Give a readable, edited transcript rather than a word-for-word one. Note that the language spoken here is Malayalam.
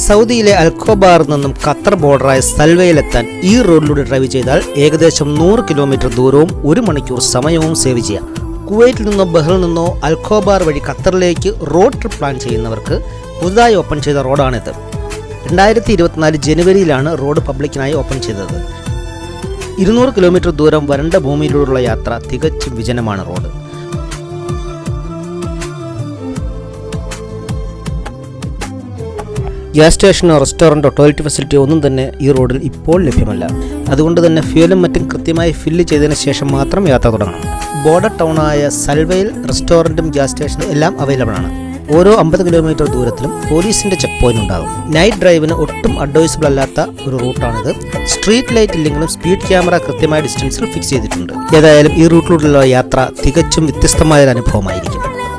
സൗദിയിലെ അൽഖോബാറിൽ നിന്നും ഖത്തർ ബോർഡറായ സൽവയിലെത്താൻ ഈ റോഡിലൂടെ ഡ്രൈവ് ചെയ്താൽ ഏകദേശം 100 കിലോമീറ്റർ ദൂരവും 1 മണിക്കൂർ സമയവും സേവ് ചെയ്യാം. കുവൈറ്റിൽ നിന്നോ ബഹ്റിൽ നിന്നോ അൽഖോബാർ വഴി ഖത്തറിലേക്ക് റോഡ് ട്രിപ്പ് പ്ലാൻ ചെയ്യുന്നവർക്ക് പുതുതായി ഓപ്പൺ ചെയ്ത റോഡാണിത്. 2024 ജനുവരിയിലാണ് റോഡ് പബ്ലിക്കിനായി ഓപ്പൺ ചെയ്തത്. 200 കിലോമീറ്റർ ദൂരം വരണ്ട ഭൂമിയിലൂടെയുള്ള യാത്ര തികച്ചും വിജനമാണ് റോഡ്. ഗ്യാസ് സ്റ്റേഷനോ റെസ്റ്റോറൻറ്റോ ടോയ്ലറ്റ് ഫെസിലിറ്റിയോ ഒന്നും തന്നെ ഈ റോഡിൽ ഇപ്പോൾ ലഭ്യമല്ല. അതുകൊണ്ട് തന്നെ ഫ്യൂലും മറ്റും കൃത്യമായി ഫില്ല് ചെയ്തതിന് ശേഷം മാത്രം യാത്ര തുടങ്ങണം. ബോർഡർ ടൗണായ സൽവയിൽ റെസ്റ്റോറൻറ്റും ഗ്യാസ് സ്റ്റേഷനും എല്ലാം അവൈലബിൾ ആണ്. ഓരോ 50 കിലോമീറ്റർ ദൂരത്തിലും പോലീസിന്റെ ചെക്ക് പോയിന്റ് ഉണ്ടാകും. നൈറ്റ് ഡ്രൈവിന് ഒട്ടും അഡ്വൈസബിൾ അല്ലാത്ത ഒരു റൂട്ടാണിത്. സ്ട്രീറ്റ് ലൈറ്റ് ഇല്ലെങ്കിലും സ്പീഡ് ക്യാമറ കൃത്യമായ ഡിസ്റ്റൻസിൽ ഫിക്സ് ചെയ്തിട്ടുണ്ട്. ഏതായാലും ഈ റൂട്ടിലൂടെയുള്ള യാത്ര തികച്ചും വ്യത്യസ്തമായ ഒരു അനുഭവമായിരിക്കും.